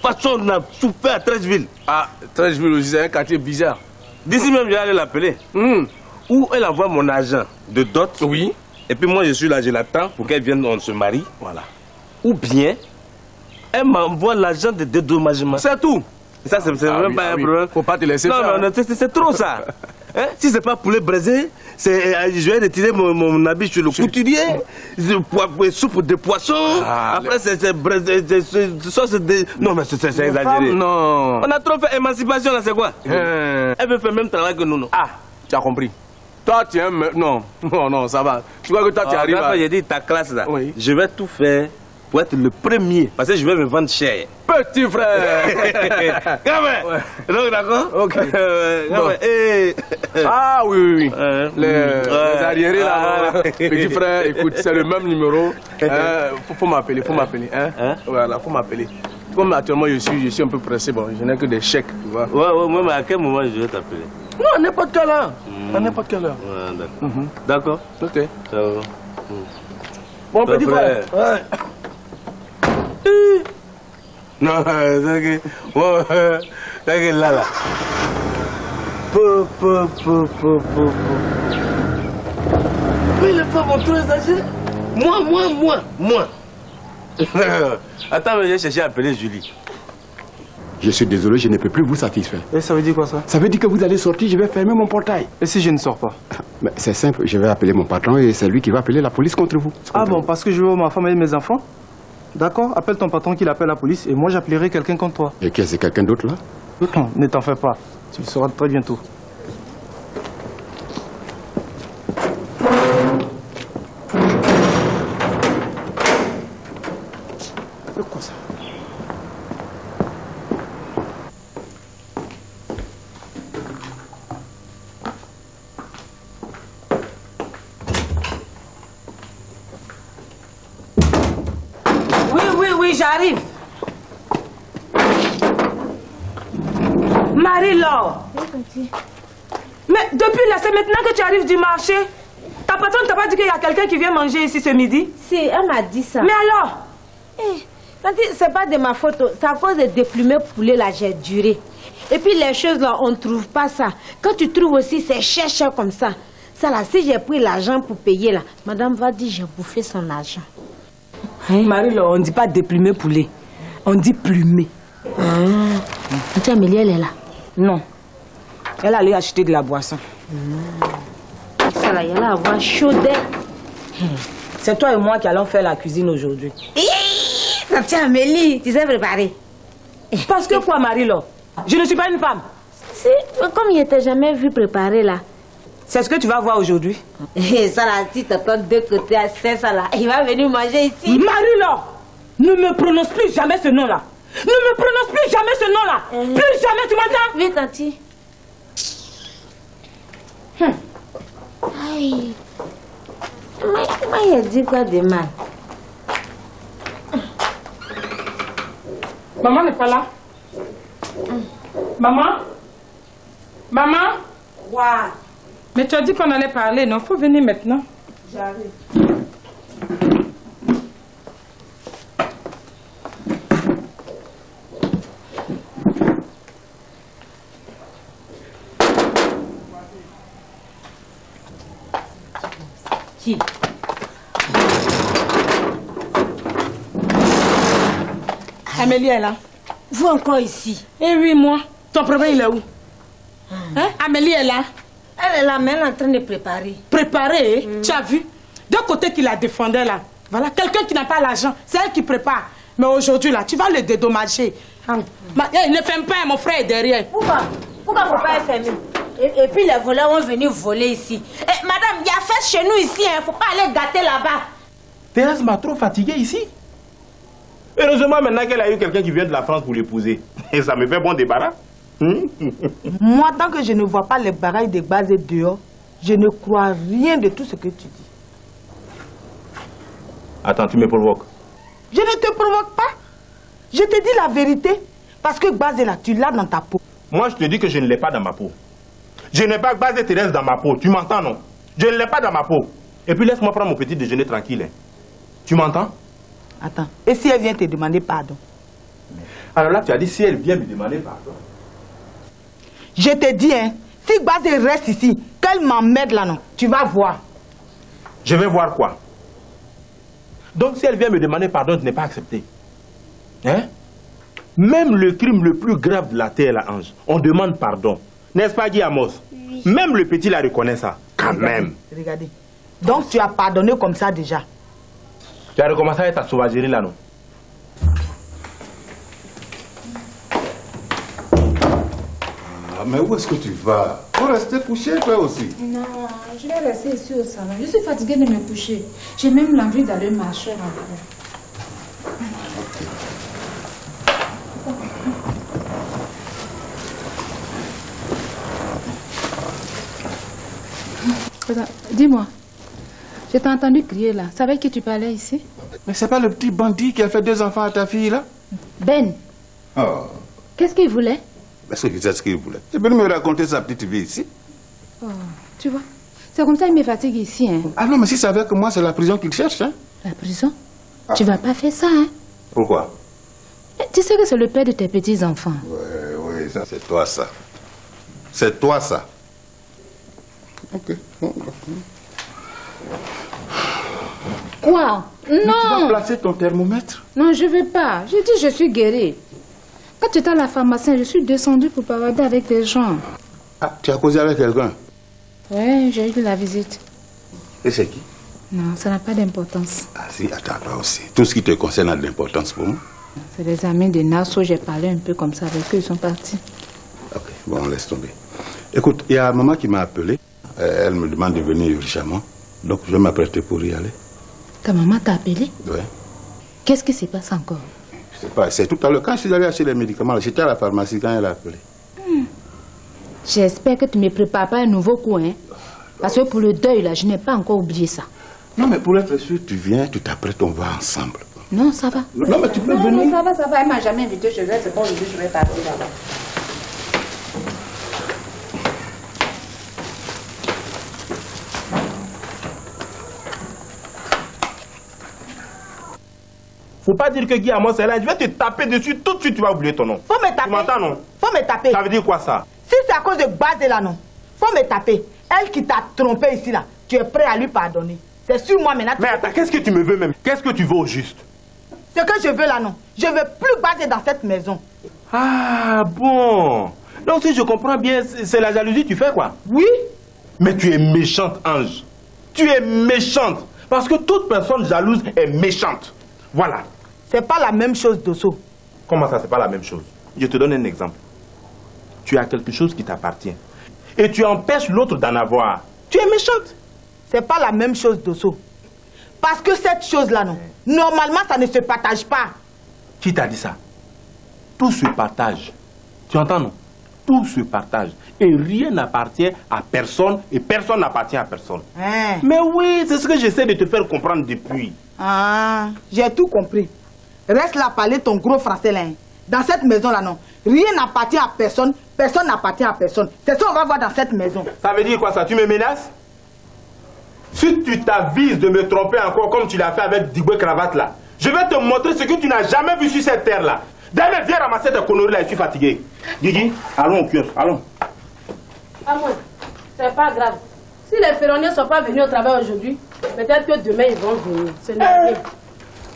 De toute façon, on a souffert à Treichville. Ah, Treichville aussi, c'est un quartier bizarre. D'ici même, je vais aller l'appeler. Ou elle envoie mon agent de dot. Oui. Et puis moi, je suis là, je l'attends pour qu'elle vienne, on se marie. Voilà. Ou bien, elle m'envoie l'agent de dédommagement. C'est tout. Ça, c'est même pas un problème. Faut pas te laisser faire. Non, c'est trop ça. Si c'est pas poulet braisé, je vais retirer mon habit chez le couturier, soupe de poisson, après c'est sauce de... Non mais c'est exagéré. Non. On a trop fait émancipation là, c'est quoi? Elle veut faire le même travail que nous, non? Ah, tu as compris. Toi tu aimes... Non, ça va. Tu crois que toi tu arrives à... J'ai dit ta classe là, je vais tout faire pour être le premier. Parce que je vais me vendre cher. Petit frère. Donc d'accord. Ok. Ah oui. Les arriérés là. Petit frère, écoute, c'est le même numéro. Faut m'appeler. Voilà, faut m'appeler. Comme actuellement je suis un peu pressé, bon, je n'ai que des chèques, tu vois. Ouais, mais à quel moment je vais t'appeler? Non, à n'importe quelle heure. À n'importe quelle heure. D'accord. Ok. Ça va. Bon, petit frère. Ouais. Non, c'est que là. Mais les femmes ont trop exagéré. Moi. Attends, mais j'ai cherché à appeler Julie. Je suis désolé, je ne peux plus vous satisfaire. Et ça veut dire quoi ça? Ça veut dire que vous allez sortir, je vais fermer mon portail. Et si je ne sors pas? C'est simple, je vais appeler mon patron et c'est lui qui va appeler la police contre vous. Ah bon, parce que je veux voir ma femme et mes enfants? D'accord, appelle ton patron qu'il appelle la police et moi j'appellerai quelqu'un contre toi. Et qui est-ce, quelqu'un d'autre là? Non, ne t'en fais pas, tu le sauras très bientôt. C'est quoi ça? Oui, j'arrive. Marie-Laure. Mais depuis là, c'est maintenant que tu arrives du marché. Ta patronne t'a pas dit qu'il y a quelqu'un qui vient manger ici ce midi? Si, elle m'a dit ça. Mais alors? C'est pas de ma faute. C'est à cause des déplumés poulets là, j'ai duré. Et puis les choses là, on ne trouve pas ça. Quand tu trouves aussi, c'est cher comme ça. Ça là, si j'ai pris l'argent pour payer là, madame va dire j'ai bouffé son argent. Marie-Laure, on ne dit pas déplumé poulet. On dit plumé. Tiens, Amélie, elle est là? Non. Elle allait acheter de la boisson. Ça là, il allait avoir chaud d'air. C'est toi et moi qui allons faire la cuisine aujourd'hui. Tiens, Amélie, tu sais préparer. Parce que quoi, Marie-Laure? Je ne suis pas une femme. Si, comme il n'était jamais vu préparer là. C'est ce que tu vas voir aujourd'hui. Ça là, si t'attends de côté à ça là, il va venir manger ici. Marie-Laure, ne me prononce plus jamais ce nom-là. Ne me prononce plus jamais ce nom-là. Plus jamais, tu m'entends? Oui, tanti. Aïe. Moi, il a dit quoi de mal? Maman n'est pas là. Maman? Quoi? Mais tu as dit qu'on allait parler, non? Faut venir maintenant. J'arrive. Qui? Amélie est là. Vous encore ici? Eh oui, moi. Ton problème, il est où? Hein? Amélie est là. Elle est là, mais elle est en train de préparer. Préparer? Tu as vu? D'un côté qui la défendait là. Voilà, quelqu'un qui n'a pas l'argent, c'est elle qui prépare. Mais aujourd'hui là, tu vas le dédommager. Ne ferme pas, mon frère est derrière. Pourquoi faut pas être fermé? Et puis les voleurs vont venir voler ici. Madame, il y a fête chez nous ici, hein. Faut pas aller gâter là-bas. Thérèse m'a trop fatigué ici. Heureusement maintenant qu'elle a eu quelqu'un qui vient de la France pour l'épouser. Et ça me fait bon débarras. Moi, tant que je ne vois pas les barailles de base dehors, je ne crois rien de tout ce que tu dis. Attends, tu me provoques. Je ne te provoque pas. Je te dis la vérité. Parce que base là, tu l'as dans ta peau. Moi, je te dis que je ne l'ai pas dans ma peau. Je n'ai pas base Thérèse dans ma peau. Tu m'entends, non? Je ne l'ai pas dans ma peau. Et puis laisse-moi prendre mon petit déjeuner tranquille. Tu m'entends? Attends. Et si elle vient te demander pardon? Alors là, tu as dit si elle vient me demander pardon. Je te dis, hein, si Base reste ici, qu'elle m'emmène là, non, tu vas voir. Je vais voir quoi? Donc si elle vient me demander pardon, je n'ai pas accepté. Hein? Même le crime le plus grave de la terre, la Ange, on demande pardon. N'est-ce pas, Guy Amos? Oui. Même le petit la reconnaît ça. Quand même. Regardez. Donc tu as pardonné comme ça déjà. Tu as recommencé avec ta sauvagerie là, non? Mais où est-ce que tu vas? Faut rester couché toi aussi. Non, je vais rester ici au salon. Je suis fatiguée de me coucher. J'ai même l'envie d'aller marcher encore. Dis-moi, je t'ai entendu crier là. C'est avec qui tu parlais ici? Mais c'est pas le petit bandit qui a fait 2 enfants à ta fille là? Ben. Oh. Qu'est-ce qu'il voulait? Est-ce que tu sais ce qu'il voulait? Tu peux me raconter sa petite vie ici? Oh, tu vois, c'est comme ça qu'il me fatigue ici. Hein. Ah non, mais si c'est avec moi, c'est la prison qu'il cherche. Hein? La prison? Tu vas pas faire ça, hein? Pourquoi? Tu sais que c'est le père de tes petits-enfants. Oui, ça c'est toi ça. C'est toi ça. Ok. Quoi? Mais Non! tu vas placer ton thermomètre? Non, je veux pas. Je dis je suis guérie. Quand tu étais à la pharmacie, je suis descendue pour bavarder avec des gens. Ah, tu as causé avec quelqu'un? Oui, j'ai eu de la visite. Et c'est qui? Non, ça n'a pas d'importance. Ah si, attends, toi aussi. Tout ce qui te concerne a de l'importance pour moi. C'est des amis de Nassau, j'ai parlé un peu comme ça avec eux, ils sont partis. Ok, bon, laisse tomber. Écoute, il y a maman qui m'a appelé. Elle me demande de venir urgemment. Donc, je vais m'apprêter pour y aller. Ta maman t'a appelé? Oui. Qu'est-ce qui se passe encore? Je sais pas, c'est tout à l'heure. Quand je suis allé acheter les médicaments, j'étais à la pharmacie quand elle a appelé. J'espère que tu ne me prépares pas un nouveau coup, hein? Parce que pour le deuil, là, je n'ai pas encore oublié ça. Non, mais pour être sûr, tu viens, tu t'apprêtes, on va ensemble. Non, ça va. Non, mais tu peux Non, venir. ça va. Elle m'a jamais invité chez elle. C'est bon, aujourd'hui, je vais partir là-bas. Faut pas dire que Guy à moi c'est là, je vais te taper dessus tout de suite, tu vas oublier ton nom. Faut me taper. Tu m'entends, non? Faut me taper. Ça veut dire quoi ça? Si c'est à cause de Base là, non. Faut me taper. Elle qui t'a trompé ici là, tu es prêt à lui pardonner. C'est sur moi maintenant. Mais attends, qu'est-ce que tu me veux même? Qu'est-ce que tu veux au juste? Ce que je veux là, non. Je veux plus Base dans cette maison. Ah bon. Donc si je comprends bien, c'est la jalousie tu fais quoi? Oui. Mais tu es méchante, Ange. Tu es méchante. Parce que toute personne jalouse est méchante. Voilà. C'est pas la même chose, Dosso. Comment ça, c'est pas la même chose? Je te donne un exemple. Tu as quelque chose qui t'appartient. Et tu empêches l'autre d'en avoir. Tu es méchante. C'est pas la même chose, Dosso. Parce que cette chose-là, non. Normalement, ça ne se partage pas. Qui t'a dit ça? Tout se partage. Tu entends, non? Tout se partage. Et rien n'appartient à personne et personne n'appartient à personne. Hein? Mais oui, c'est ce que j'essaie de te faire comprendre depuis. Ah, j'ai tout compris. Reste là parler ton gros français là. Hein. Dans cette maison-là, non. Rien n'appartient à personne, personne n'appartient à personne. C'est ça qu'on va voir dans cette maison. Ça veut dire quoi ça? Tu me menaces? Si tu t'avises de me tromper encore comme tu l'as fait avec Digwe Cravate là, je vais te montrer ce que tu n'as jamais vu sur cette terre là. D'ailleurs, viens ramasser tes conneries là, je suis fatigué. Guigui, allons au kiosque, allons. Ah moi, c'est pas grave. Si les ferronniers ne sont pas venus au travail aujourd'hui, peut-être que demain ils vont venir. C'est normal.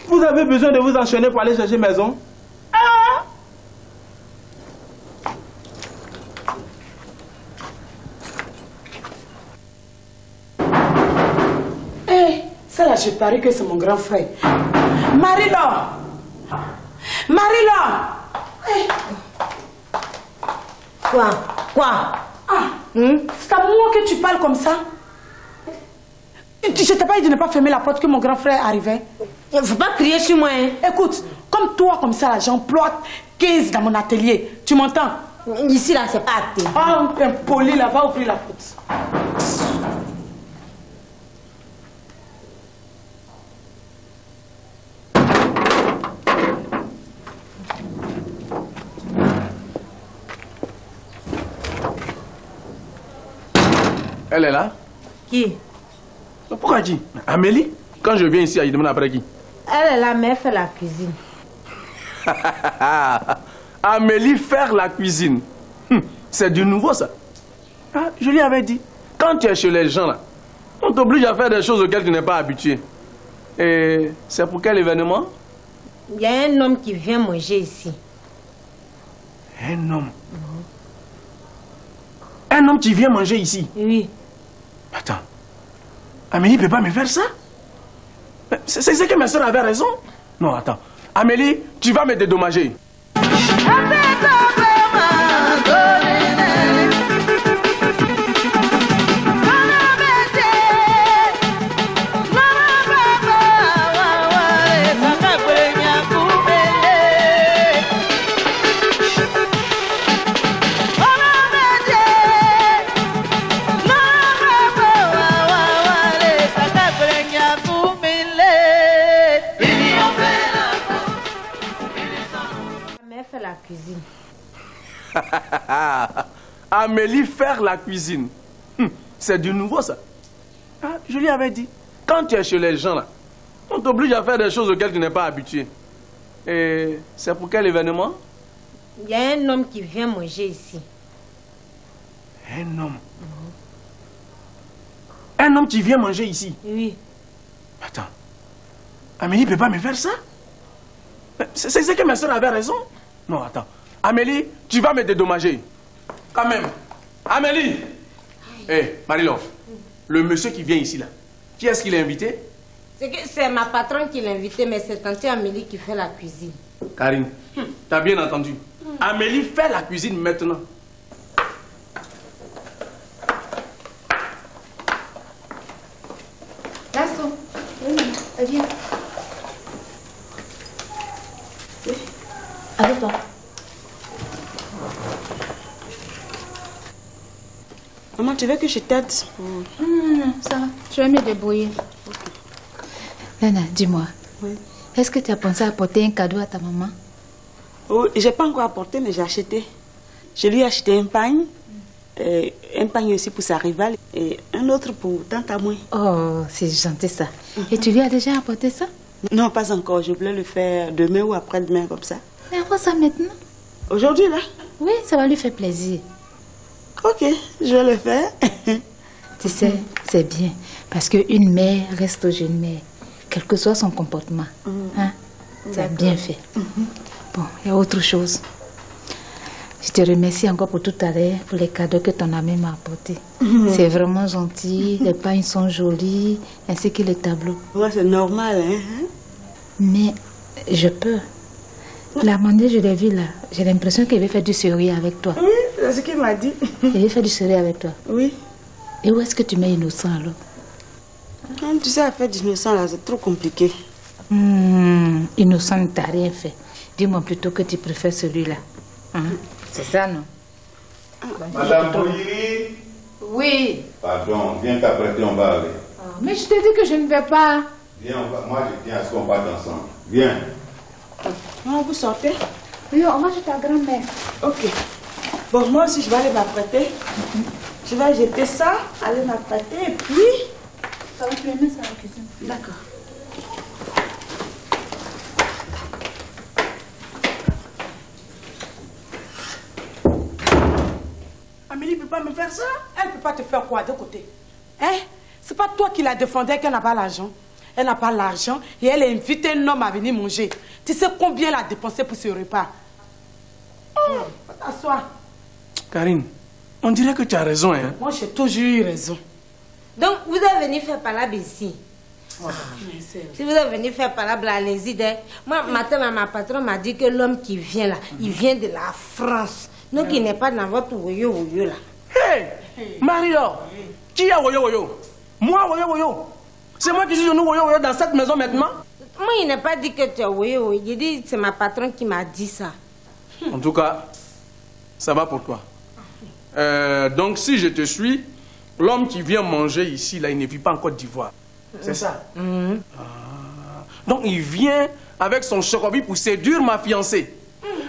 Vous avez besoin de vous enchaîner pour aller chercher maison? Ah! Hé, ça là, je parie que c'est mon grand frère. Marie-Laure! Marie-Laure! Hey. Quoi? C'est à moi que tu parles comme ça? Je t'ai pas dit de ne pas fermer la porte que mon grand frère arrivait. Il ne faut pas crier sur moi. Hein. Écoute, comme toi, comme ça, j'emploie 15 dans mon atelier. Tu m'entends? Ici, là, c'est pas acté. Ah, impoli, là, va ouvrir la porte. Elle est là? Qui? Pourquoi dit? Amélie? Quand je viens ici, elle demande après qui? Elle est là, mais elle fait la cuisine. Amélie faire la cuisine. C'est du nouveau ça. Ah, je lui avais dit, quand tu es chez les gens là, on t'oblige à faire des choses auxquelles tu n'es pas habitué. Et c'est pour quel événement? Il y a un homme qui vient manger ici. Un homme? Un homme qui vient manger ici? Oui. Attends, Amélie ne peut pas me faire ça? C'est que ma soeur avait raison. Non, attends. Amélie, tu vas me dédommager. cuisine. Amélie faire la cuisine. C'est du nouveau ça. Ah, je lui avais dit, quand tu es chez les gens là, on t'oblige à faire des choses auxquelles tu n'es pas habitué. Et c'est pour quel événement? Il y a un homme qui vient manger ici. Un homme? Un homme qui vient manger ici? Oui. Attends, Amélie ne peut pas me faire ça? C'est que ma soeur avait raison. Non, attends. Amélie, tu vas me dédommager. Quand même. Amélie! Hé, Marie-Laure, le monsieur qui vient ici là, qui est-ce qu'il a invité? C'est ma patronne qui l'a invité, mais c'est tante Amélie qui fait la cuisine. Karine, t'as bien entendu. Amélie fait la cuisine maintenant. Gaston, viens. Avec toi. Maman, tu veux que je t'aide? Non, ça va. Je vais me débrouiller. Nana, dis-moi. Oui. Est-ce que tu as pensé à apporter un cadeau à ta maman? Oh, j'ai pas encore apporté, mais j'ai acheté. Je lui ai acheté un pagne aussi pour sa rivale et un autre pour tante à moi. Oh, c'est gentil ça. Et tu lui as déjà apporté ça? Non, pas encore. Je voulais le faire demain ou après-demain comme ça. Mais avant ça maintenant? Aujourd'hui, là? Oui, ça va lui faire plaisir. Ok, je vais le faire. Tu sais, c'est bien. Parce qu'une mère reste toujours une mère. Quel que soit son comportement. Hein? Tu as bien fait. Bon, il y a autre chose. Je te remercie encore pour tout à l'heure, pour les cadeaux que ton ami m'a apportés. C'est vraiment gentil. Les pagnes sont jolies, ainsi que les tableaux. Ouais, c'est normal, hein? Mais je peux. La manière je l'ai vu là, j'ai l'impression qu'il veut faire du sérieux avec toi. Oui, c'est ce qu'il m'a dit. Il veut faire du sérieux avec toi. Oui. Et où est-ce que tu mets Innocent alors? Tu sais, à faire d'Innocent là, c'est trop compliqué. Innocent ne t'a rien fait. Dis-moi plutôt que tu préfères celui-là. C'est ça, non? Madame Bouiri? Oui. Pardon, viens qu'après on va aller. Mais je t'ai dit que je ne vais pas. Viens, moi je tiens à ce qu'on parte ensemble. Viens. Non, vous sortez? Oui, on va chez ta grand-mère. Ok. Bon, moi aussi, je vais aller m'apprêter. Je vais jeter ça, aller m'apprêter et puis... Ça va, tu aimer ça, la cuisine. D'accord. Amélie ne peut pas me faire ça. Elle ne peut pas te faire quoi de côté? Hein? C'est pas toi qui la défendais qu'elle n'a pas l'argent. Elle n'a pas l'argent et elle a invité un homme à venir manger. Tu sais combien elle a dépensé pour ce repas? T'assois. Karine, on dirait que tu as raison, hein? Moi, j'ai toujours eu raison. Donc, vous êtes venu faire palabre ici. Si vous êtes venu faire palabre, allez-y. Moi, matin, ma patronne m'a dit que l'homme qui vient là, il vient de la France. Donc, il n'est pas dans votre woyo-woyo là. Hey! Marie-Laure, qui a woyo-woyo? Moi, woyo-woyo? C'est moi qui suis nous woyo-woyo dans cette maison maintenant? Moi, il n'a pas dit que tu es woyo-woyo. Il dit c'est ma patronne qui m'a dit ça. En tout cas, ça va pour toi. Donc, si je te suis, l'homme qui vient manger ici, là, il ne vit pas en Côte d'Ivoire. C'est ça? Donc, il vient avec son chocobi pour séduire ma fiancée.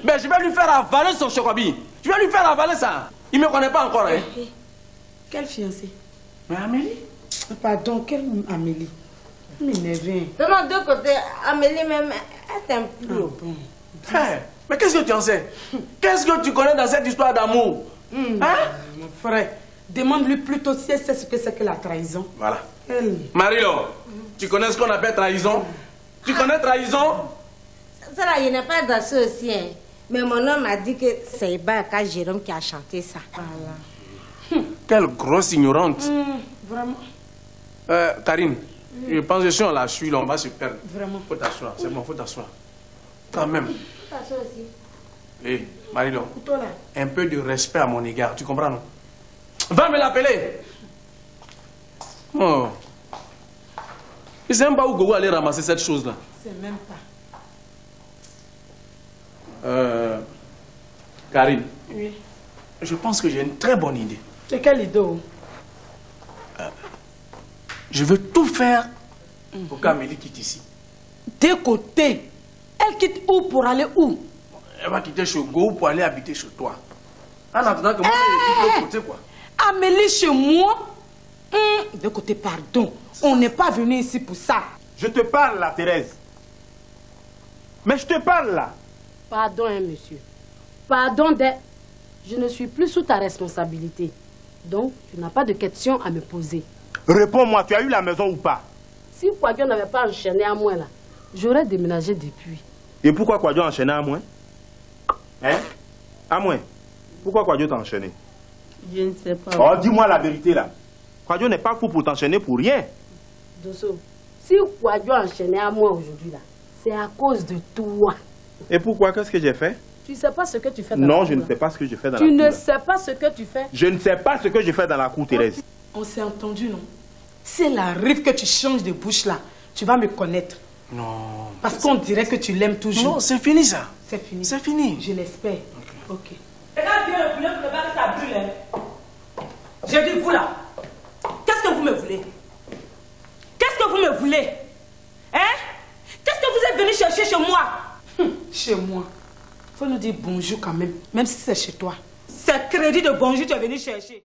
Ben, je vais lui faire avaler son chocobi. Je vais lui faire avaler ça. Il ne me connaît pas encore, hein? Quelle fiancée? Mais Amélie? Pardon, quelle Amélie? M'énerve. De mon deux côtés, Amélie même, elle t'aime plus. Hey, mais qu'est-ce que tu en sais? Qu'est-ce que tu connais dans cette histoire d'amour? Hein? Mon frère, demande-lui plutôt si elle sait ce que c'est que la trahison. Voilà. Mario, tu connais ce qu'on appelle trahison? Tu connais trahison? Ça là, il n'est pas dans ça aussi, hein. Mais mon homme a dit que c'est Ibaka Jérôme qui a chanté ça. Voilà. Quelle grosse ignorante. Vraiment. Karine, je pense que si on la suit, là, on va se perdre. Vraiment. Faut t'asseoir, c'est bon, faut t'asseoir. Quand même. Ça aussi. Hé, Marie-Laure, un peu de respect à mon égard, tu comprends, non? Va me l'appeler. Oh. Je ne sais même pas où Gogo allait ramasser cette chose-là. C'est même pas. Karine. Oui. Je pense que j'ai une très bonne idée. C'est quelle idée? Je veux tout faire pour qu'Amélie quitte ici. Des côtés. Elle quitte où pour aller où? elle va quitter Chogo pour aller habiter chez toi. En attendant que moi, je suis de l'autre côté, quoi. Amélie chez moi? De côté, pardon. On n'est pas venu ici pour ça. Je te parle là, Thérèse. Mais je te parle là. Pardon, hein, monsieur. Pardon, je ne suis plus sous ta responsabilité. Donc, tu n'as pas de questions à me poser. Réponds-moi, tu as eu la maison ou pas? Si Kwadjo n'avait pas enchaîné à moi là, j'aurais déménagé depuis. Et pourquoi Kwadjo a enchaîné à moi? Hein? À moi? Pourquoi Kwadjo t'a enchaîné? Je ne sais pas. Oh, dis-moi la vérité là. Kwadjo n'est pas fou pour t'enchaîner pour rien. Dosso, si Kwadjo a enchaîné à moi aujourd'hui là, c'est à cause de toi. Et pourquoi? Qu'est-ce que j'ai fait? Tu ne sais pas ce que tu fais dans la Non, cour. je ne sais pas ce que je fais dans la Tu cour. ne là. sais pas ce que tu fais. Je ne sais pas ce que je fais dans la cour, Thérèse. On s'est entendu, non? Si elle arrive que tu changes de bouche là, tu vas me connaître. Non. Parce qu'on dirait que tu l'aimes toujours. Non, c'est fini ça. C'est fini. C'est fini. Je l'espère. Ok. Regarde bien le poulet pour ne pas que ça brûle. Hein. J'ai dit, vous là, qu'est-ce que vous me voulez? Qu'est-ce que vous me voulez? Hein? Qu'est-ce que vous êtes venu chercher chez moi? Chez moi. Faut nous dire bonjour quand même, même si c'est chez toi. C'est crédit de bonjour que tu es venu chercher.